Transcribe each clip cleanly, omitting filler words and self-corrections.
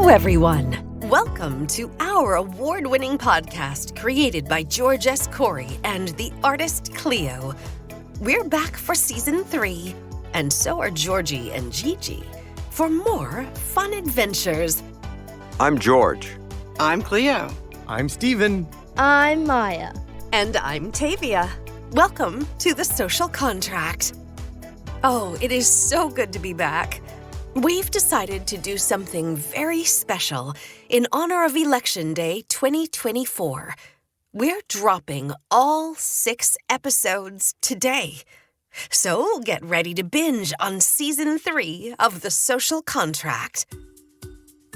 everyone. Welcome to our award-winning podcast created by George S. Corey and the artist Cleo. We're back for Season 3, and so are Georgie and GiGi for more fun adventures. I'm George. I'm Cleo. I'm Steven. I'm Maya. And I'm Tavia. Welcome to The Social Contract. Oh, it is so good to be back. We've decided to do something very special in honor of Election Day 2024. We're dropping all 6 episodes today. So get ready to binge on Season 3 of The Social Contract.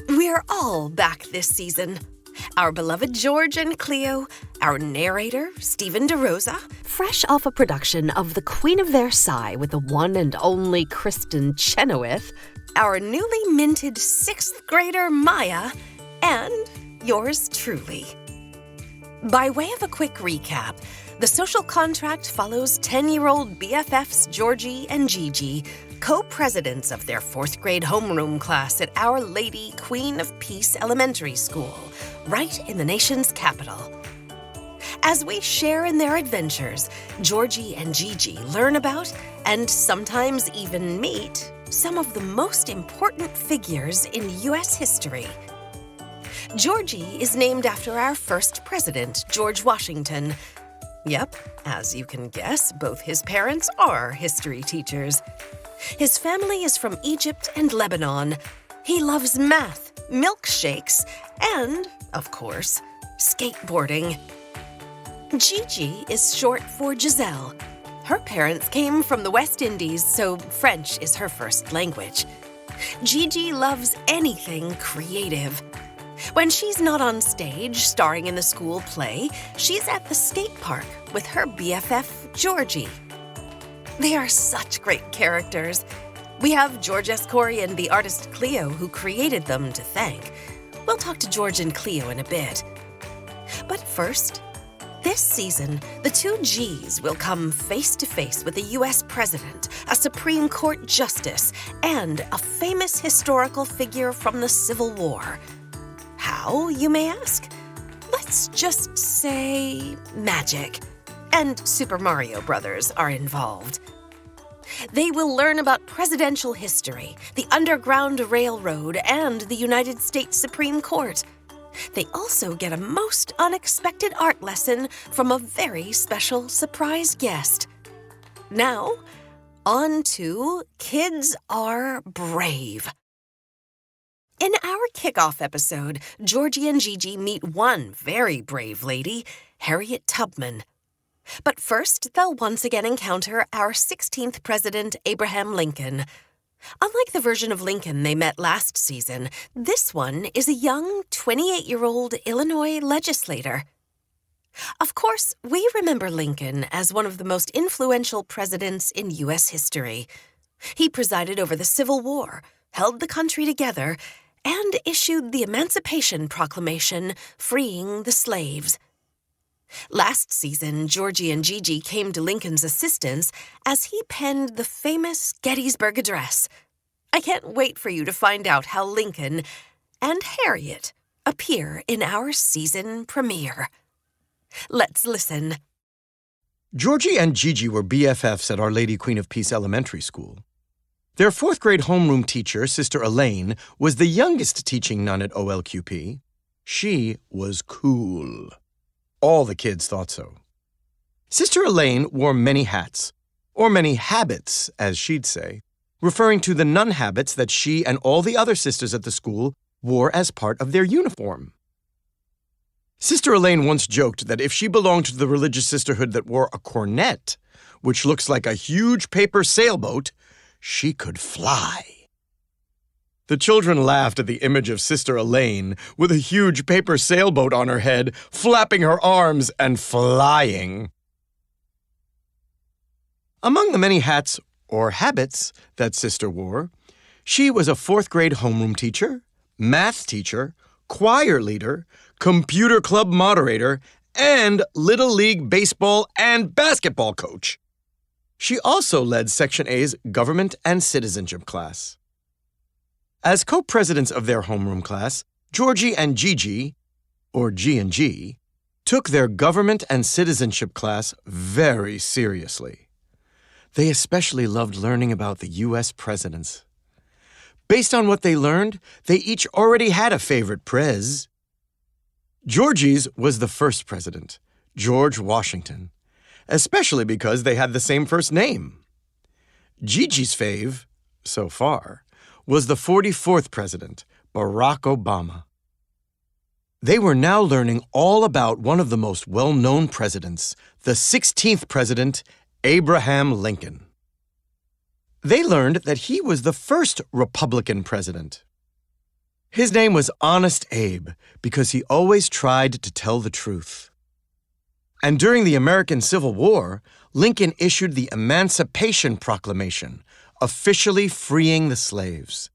We're all back this season. Our beloved George and Cleo, our narrator, Stephen DeRosa, fresh off a production of The Queen of Versailles with the one and only Kristen Chenoweth, our newly minted 6th grader Maya, and yours truly. By way of a quick recap, The Social Contract follows 10-year-old BFFs Georgie and GiGi, co-presidents of their 4th grade homeroom class at Our Lady Queen of Peace Elementary School, right in the nation's capital. As we share in their adventures, Georgie and GiGi learn about, and sometimes even meet, some of the most important figures in U.S. history. Georgie is named after our first president, George Washington. Yep, as you can guess, both his parents are history teachers. His family is from Egypt and Lebanon. He loves math, milkshakes, and, of course, skateboarding. GiGi is short for Giselle. Her parents came from the West Indies, so French is her first language. GiGi loves anything creative. When she's not on stage starring in the school play, she's at the skate park with her BFF, Georgie. They are such great characters. We have George S. Corey and the artist Cleo who created them to thank. We'll talk to George and Cleo in a bit. But first, this season, the 2 G's will come face-to-face with a U.S. president, a Supreme Court justice, and a famous historical figure from the Civil War. How, you may ask? Let's just say magic. And Super Mario Brothers are involved. They will learn about presidential history, the Underground Railroad, and the United States Supreme Court. They also get a most unexpected art lesson from a very special surprise guest. Now, on to Kids Are Brave. In our kickoff episode, Georgie and GiGi meet one very brave lady, Harriet Tubman. But first, they'll once again encounter our 16th president, Abraham Lincoln. Unlike the version of Lincoln they met last season, this one is a young 28-year-old Illinois legislator. Of course, we remember Lincoln as one of the most influential presidents in U.S. history. He presided over the Civil War, held the country together, and issued the Emancipation Proclamation, freeing the slaves. Last season, Georgie and GiGi came to Lincoln's assistance as he penned the famous Gettysburg Address. I can't wait for you to find out how Lincoln and Harriet appear in our season premiere. Let's listen. Georgie and GiGi were BFFs at Our Lady Queen of Peace Elementary School. Their 4th grade homeroom teacher, Sister Elaine, was the youngest teaching nun at OLQP. She was cool. All the kids thought so. Sister Elaine wore many hats, or many habits, as she'd say, referring to the nun habits that she and all the other sisters at the school wore as part of their uniform. Sister Elaine once joked that if she belonged to the religious sisterhood that wore a cornet, which looks like a huge paper sailboat, she could fly. The children laughed at the image of Sister Elaine with a huge paper sailboat on her head, flapping her arms and flying. Among the many hats or habits that Sister wore, she was a 4th grade homeroom teacher, math teacher, choir leader, computer club moderator, and Little League baseball and basketball coach. She also led Section A's Government and Citizenship class. As co-presidents of their homeroom class, Georgie and GiGi, or G and G, took their government and citizenship class very seriously. They especially loved learning about the U.S. presidents. Based on what they learned, they each already had a favorite prez. Georgie's was the first president, George Washington, especially because they had the same first name. GiGi's fave, so far, was the 44th president, Barack Obama. They were now learning all about one of the most well-known presidents, the 16th president, Abraham Lincoln. They learned that he was the first Republican president. His name was Honest Abe because he always tried to tell the truth. And during the American Civil War, Lincoln issued the Emancipation Proclamation, officially freeing the slaves.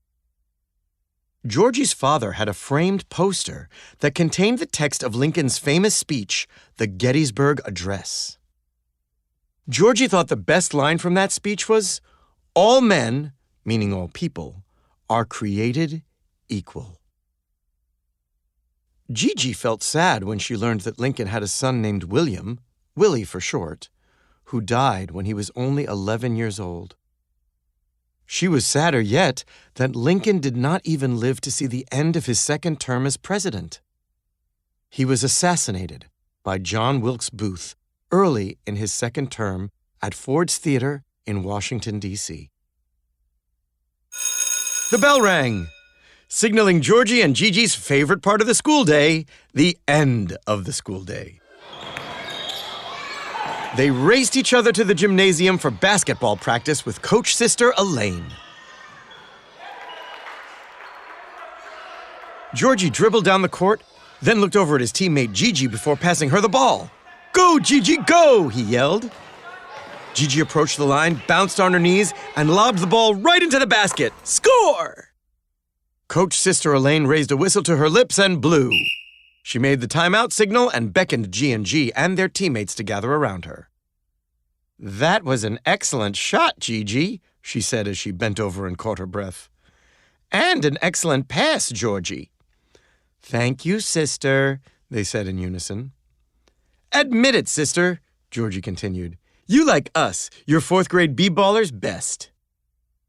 Georgie's father had a framed poster that contained the text of Lincoln's famous speech, the Gettysburg Address. Georgie thought the best line from that speech was, "All men, meaning all people, are created equal." GiGi felt sad when she learned that Lincoln had a son named William, Willie for short, who died when he was only 11 years old. She was sadder yet that Lincoln did not even live to see the end of his second term as president. He was assassinated by John Wilkes Booth early in his second term at Ford's Theater in Washington, D.C. The bell rang, signaling Georgie and GiGi's favorite part of the school day, the end of the school day. They raced each other to the gymnasium for basketball practice with Coach Sister Elaine. Georgie dribbled down the court, then looked over at his teammate GiGi before passing her the ball. "Go, GiGi, go!" he yelled. GiGi approached the line, bounced on her knees, and lobbed the ball right into the basket. Score! Coach Sister Elaine raised a whistle to her lips and blew. She made the timeout signal and beckoned G and G and their teammates to gather around her. "That was an excellent shot, GiGi," she said as she bent over and caught her breath. "And an excellent pass, Georgie." "Thank you, sister," they said in unison. "Admit it, sister," Georgie continued. "You like us, your fourth grade b-ballers, best."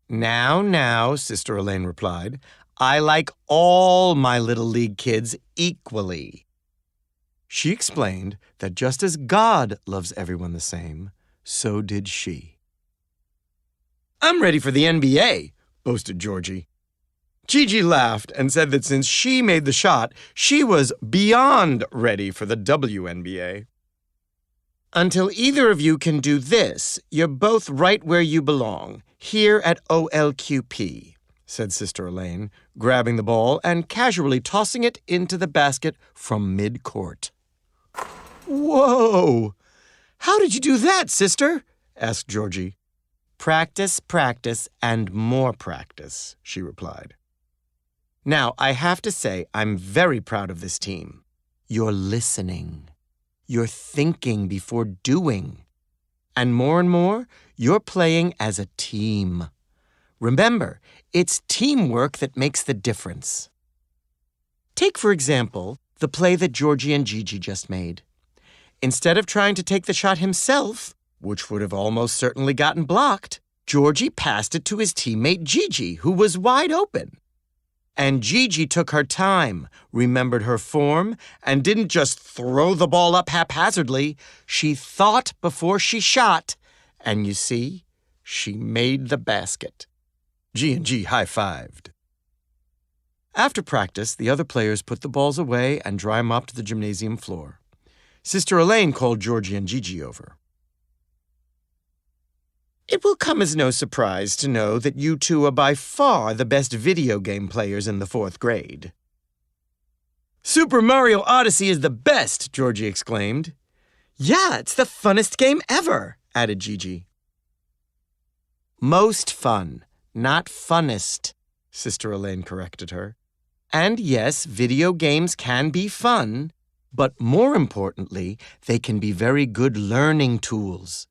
Now, Sister Elaine replied. "I like all my Little League kids equally." She explained that just as God loves everyone the same, so did she. "I'm ready for the NBA," boasted Georgie. GiGi laughed and said that since she made the shot, she was beyond ready for the WNBA. "Until either of you can do this, you're both right where you belong, here at OLQP," said Sister Elaine, grabbing the ball and casually tossing it into the basket from mid-court. "Whoa! How did you do that, sister?" asked Georgie. "Practice, practice, and more practice," she replied. "Now, I have to say I'm very proud of this team. You're listening. You're thinking before doing. And more, you're playing as a team. Remember, it's teamwork that makes the difference. Take, for example, the play that Georgie and GiGi just made. Instead of trying to take the shot himself, which would have almost certainly gotten blocked, Georgie passed it to his teammate GiGi, who was wide open. And GiGi took her time, remembered her form, and didn't just throw the ball up haphazardly. She thought before she shot, and you see, she made the basket. G and G high-fived. After practice, the other players put the balls away and dry mopped the gymnasium floor. Sister Elaine called Georgie and GiGi over. "It will come as no surprise to know that you two are by far the best video game players in the fourth grade." "Super Mario Odyssey is the best!" Georgie exclaimed. "Yeah, it's the funnest game ever," added GiGi. "Most fun, not funnest," Sister Elaine corrected her. "And yes, video games can be fun, but more importantly, they can be very good learning tools.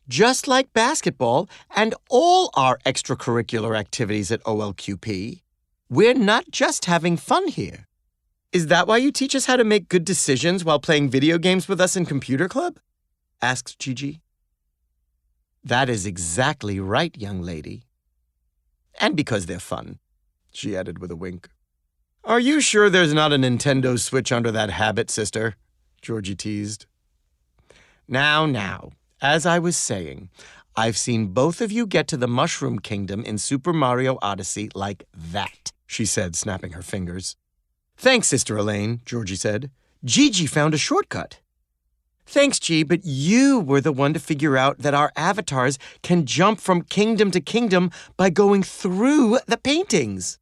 Just like basketball and all our extracurricular activities at OLQP. We're not just having fun here. Is that why you teach us how to make good decisions while playing video games with us in computer club? Asked Gigi. That is exactly right, young lady. And because they're fun, she added with a wink. Are you sure there's not a Nintendo Switch under that habit, sister? Georgie teased. Now, as I was saying, I've seen both of you get to the Mushroom Kingdom in Super Mario Odyssey like that, she said, snapping her fingers. Thanks, Sister Elaine, Georgie said. Gigi found a shortcut. Thanks, G, but you were the one to figure out that our avatars can jump from kingdom to kingdom by going through the paintings.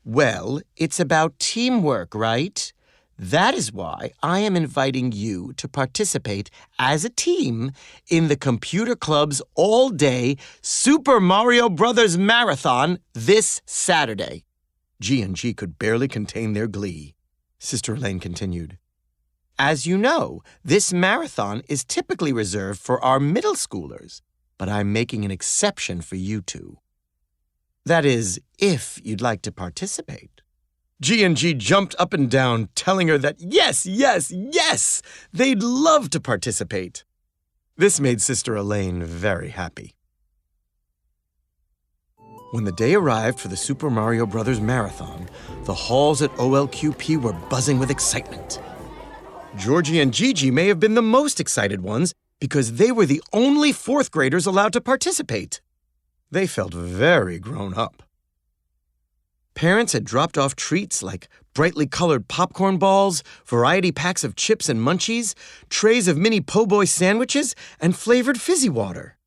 Well, it's about teamwork, right? That is why I am inviting you to participate as a team in the Computer Club's all-day Super Mario Bros. Marathon this Saturday. G and G could barely contain their glee. Sister Elaine continued. As you know, this marathon is typically reserved for our middle schoolers, but I'm making an exception for you two. That is, if you'd like to participate. G and G jumped up and down, telling her that yes, they'd love to participate. This made Sister Elaine very happy. When the day arrived for the Super Mario Bros. Marathon, the halls at OLQP were buzzing with excitement. Georgie and Gigi may have been the most excited ones because they were the only fourth graders allowed to participate. They felt very grown up. Parents had dropped off treats like brightly colored popcorn balls, variety packs of chips and munchies, trays of mini po' boy sandwiches, and flavored fizzy water.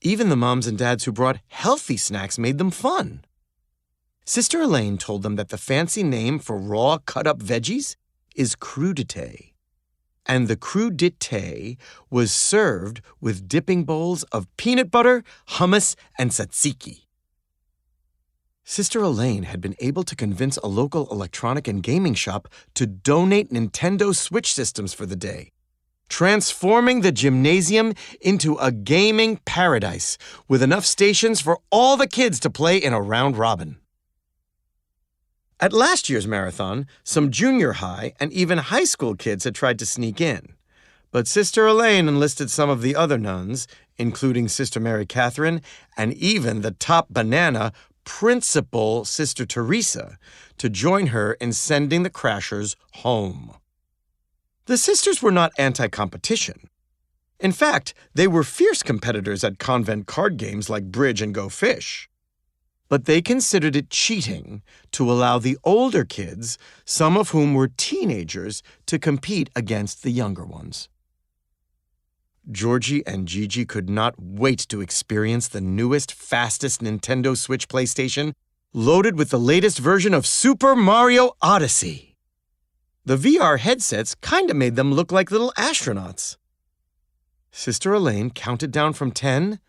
Even the moms and dads who brought healthy snacks made them fun. Sister Elaine told them that the fancy name for raw cut-up veggies is crudité, and the crudité was served with dipping bowls of peanut butter, hummus, and tzatziki. Sister Elaine had been able to convince a local electronic and gaming shop to donate Nintendo Switch systems for the day, transforming the gymnasium into a gaming paradise with enough stations for all the kids to play in a round robin. At last year's marathon, some junior high and even high school kids had tried to sneak in. But Sister Elaine enlisted some of the other nuns, including Sister Mary Catherine and even the top banana, Principal Sister Teresa, to join her in sending the crashers home. The sisters were not anti-competition. In fact, they were fierce competitors at convent card games like Bridge and Go Fish. But they considered it cheating to allow the older kids, some of whom were teenagers, to compete against the younger ones. Georgie and Gigi could not wait to experience the newest, fastest Nintendo Switch PlayStation, loaded with the latest version of Super Mario Odyssey. The VR headsets kinda made them look like little astronauts. Sister Elaine counted down from 10,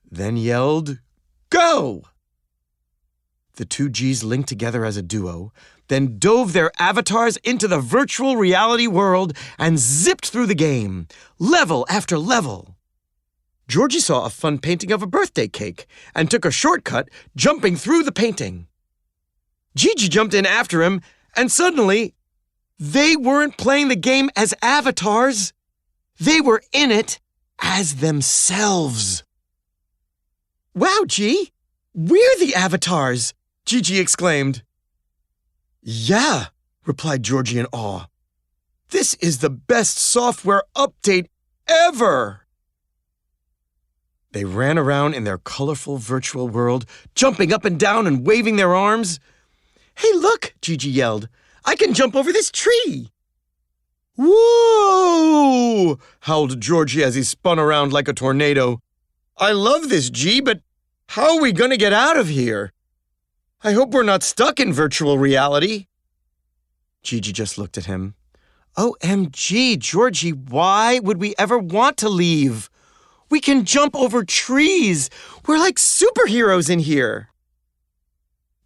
then yelled, "Go!" The two Gs linked together as a duo, then dove their avatars into the virtual reality world and zipped through the game, level after level. Georgie saw a fun painting of a birthday cake and took a shortcut, jumping through the painting. Gigi jumped in after him, and suddenly, they weren't playing the game as avatars. They were in it as themselves. Wow, G, we're the avatars! Gigi exclaimed. Yeah, replied Georgie in awe. This is the best software update ever! They ran around in their colorful virtual world, jumping up and down and waving their arms. Hey, look, Gigi yelled. I can jump over this tree! Whoa! Howled Georgie as he spun around like a tornado. I love this, G, but how are we going to get out of here? I hope we're not stuck in virtual reality. Gigi just looked at him. OMG, Georgie, why would we ever want to leave? We can jump over trees. We're like superheroes in here.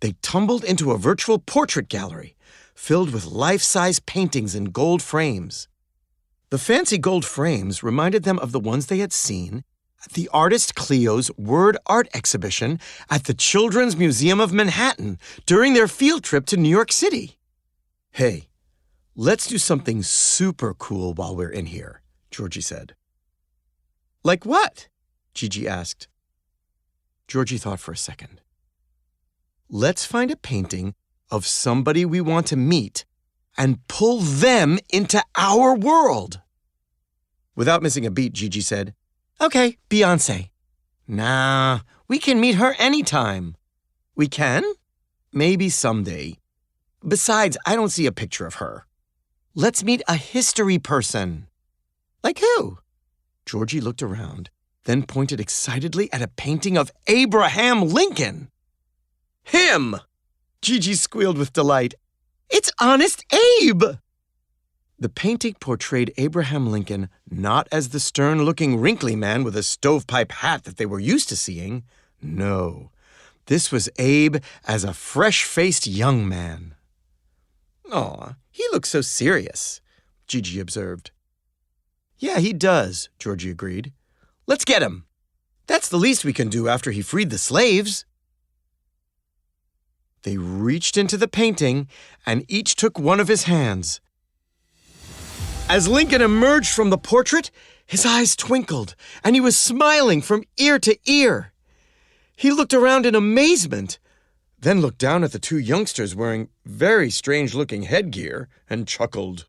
They tumbled into a virtual portrait gallery filled with life-size paintings in gold frames. The fancy gold frames reminded them of the ones they had seen the artist Cleo's word art exhibition at the Children's Museum of Manhattan during their field trip to New York City. Hey, let's do something super cool while we're in here, Georgie said. Like what? Gigi asked. Georgie thought for a second. Let's find a painting of somebody we want to meet and pull them into our world. Without missing a beat, Gigi said, Okay, Beyoncé. Nah, we can meet her anytime. We can? Maybe someday. Besides, I don't see a picture of her. Let's meet a history person. Like who? Georgie looked around, then pointed excitedly at a painting of Abraham Lincoln. Him! Gigi squealed with delight. It's Honest Abe! The painting portrayed Abraham Lincoln not as the stern-looking wrinkly man with a stovepipe hat that they were used to seeing. No, this was Abe as a fresh-faced young man. Aw, he looks so serious, Gigi observed. Yeah, he does, Georgie agreed. Let's get him. That's the least we can do after he freed the slaves. They reached into the painting and each took one of his hands. As Lincoln emerged from the portrait, his eyes twinkled, and he was smiling from ear to ear. He looked around in amazement, then looked down at the two youngsters wearing very strange-looking headgear and chuckled.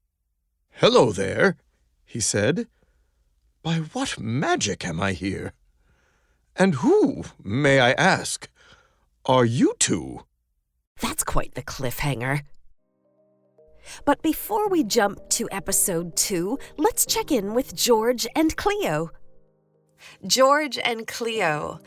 Hello there, he said. By what magic am I here? And who, may I ask, are you two? That's quite the cliffhanger. But before we jump to episode 2, let's check in with George and Cleo. George and Cleo,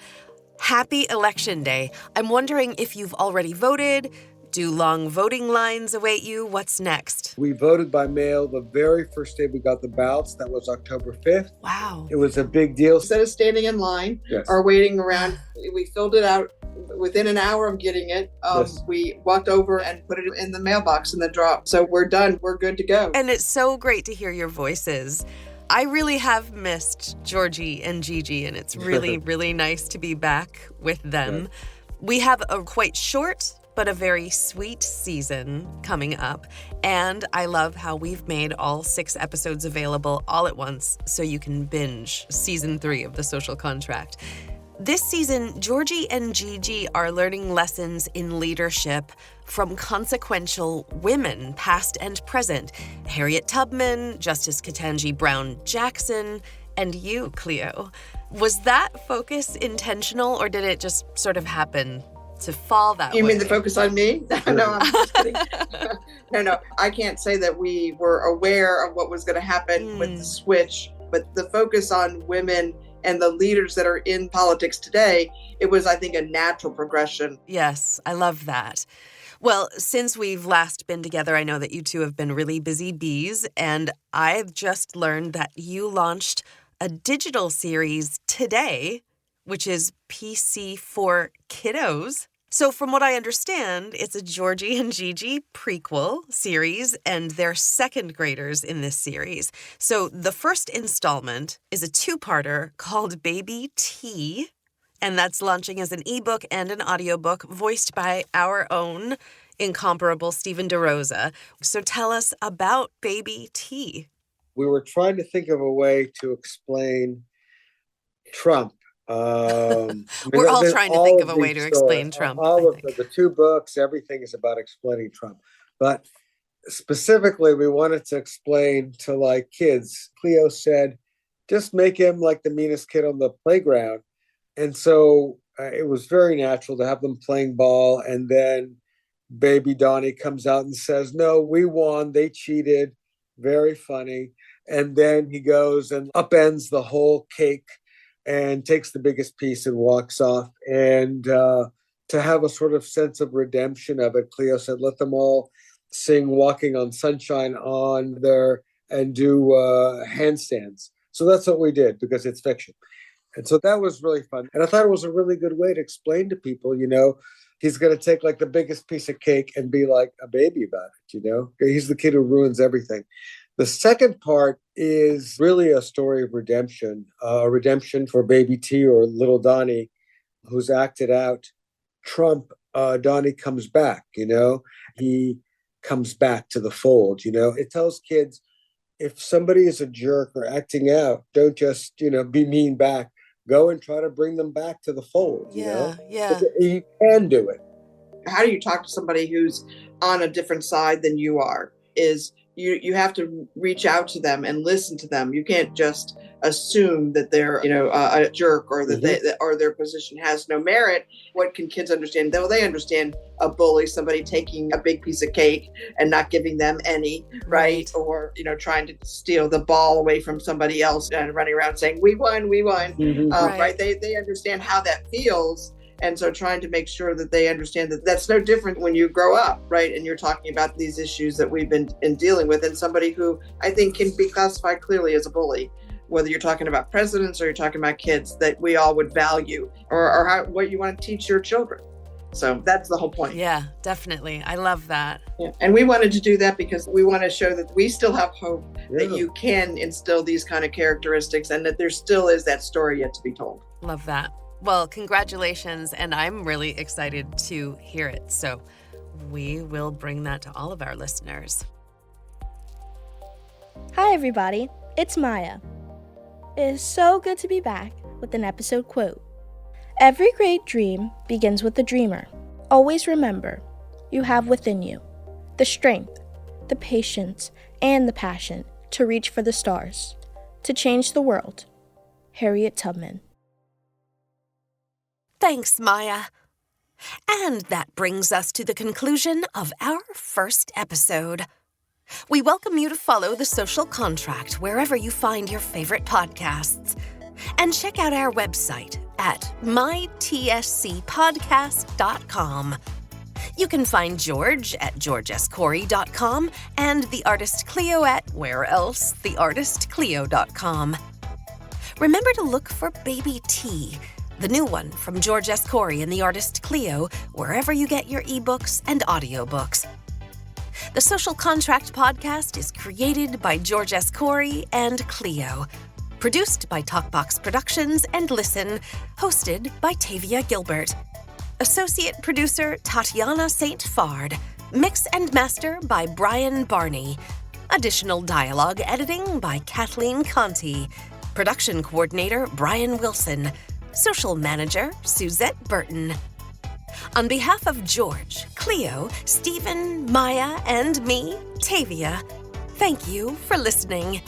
happy Election Day. I'm wondering if you've already voted. Do long voting lines await you? What's next? We voted by mail the very first day we got the ballots. That was October 5th. Wow. It was a big deal. Instead of standing in line Yes. or waiting around, we filled it out within an hour of getting it. Yes. We walked over and put it in the mailbox in the drop. So we're done. We're good to go. And it's so great to hear your voices. I really have missed Georgie and GiGi, and it's really, really nice to be back with them. Yeah. We have a quite short but a very sweet season coming up, and I love how we've made all 6 episodes available all at once so you can binge season 3 of The Social Contract. This season, Georgie and GiGi are learning lessons in leadership from consequential women, past and present. Harriet Tubman, Justice Ketanji Brown Jackson, and you, Cleo. Was that focus intentional, or did it just sort of happen to fall that way? You mean the focus on me? No, I'm just kidding. No. I can't say that we were aware of what was going to happen with the switch, but the focus on women and the leaders that are in politics today, it was, I think, a natural progression. Yes, I love that. Well, since we've last been together, I know that you two have been really busy bees, and I've just learned that you launched a digital series today, which is PC for Kiddos. So from what I understand, it's a Georgie and GiGi prequel series, and they're second graders in this series. So the first installment is a 2-parter called Baby T, and that's launching as an ebook and an audiobook voiced by our own incomparable Stephen DeRosa. So tell us about Baby T. We were trying to think of a way to explain Trump. We're all trying to think of a way to explain Trump. All of the 2 books, everything is about explaining Trump. But specifically, we wanted to explain to like kids. Cleo said, just make him like the meanest kid on the playground. And so it was very natural to have them playing ball. And then baby Donnie comes out and says, no, we won. They cheated. Very funny. And then he goes and upends the whole cake and takes the biggest piece and walks off. And to have a sort of sense of redemption of it, Cleo said, let them all sing Walking on Sunshine on there and do handstands. So that's what we did because it's fiction. And so that was really fun. And I thought it was a really good way to explain to people, he's going to take like the biggest piece of cake and be like a baby about it, He's the kid who ruins everything. The second part is really a story of redemption, a redemption for baby T or little Donnie, who's acted out Trump. Donnie comes back, he comes back to the fold. It tells kids, if somebody is a jerk or acting out, don't just, be mean back. Go and try to bring them back to the fold. Yeah. You can do it. How do you talk to somebody who's on a different side than you are? You have to reach out to them and listen to them. You can't just assume that they're, a jerk or that or their position has no merit. What can kids understand? Though they understand a bully, somebody taking a big piece of cake and not giving them any, right? Or, trying to steal the ball away from somebody else and running around saying, we won. Right? They understand how that feels. And so trying to make sure that they understand that that's no different when you grow up, right? And you're talking about these issues that we've been dealing with, and somebody who I think can be classified clearly as a bully, whether you're talking about presidents or you're talking about kids, that we all would value or what you want to teach your children. So that's the whole point. Yeah, definitely. I love that. Yeah. And we wanted to do that because we want to show that we still have hope, that you can instill these kind of characteristics and that there still is that story yet to be told. Love that. Well, congratulations, and I'm really excited to hear it. So we will bring that to all of our listeners. Hi, everybody. It's Maya. It is so good to be back with an episode quote. Every great dream begins with a dreamer. Always remember, you have within you the strength, the patience, and the passion to reach for the stars, to change the world. Harriet Tubman. Thanks, Maya. And that brings us to the conclusion of our first episode. We welcome you to follow The Social Contract wherever you find your favorite podcasts. And check out our website at mytscpodcast.com. You can find George at georgescorey.com and the artist Cleo at whereelsetheartistcleo.com. Remember to look for Baby T, the new one from George S. Corey and the artist Cleo, wherever you get your ebooks and audiobooks. The Social Contract podcast is created by George S. Corey and Cleo. Produced by Talkbox Productions and Listen. Hosted by Tavia Gilbert. Associate producer Tatiana St. Fard. Mix and master by Brian Barney. Additional dialogue editing by Kathleen Conti. Production coordinator Brian Wilson. Social manager, Suzette Burton. On behalf of George, Cleo, Stephen, Maya, and me, Tavia, thank you for listening.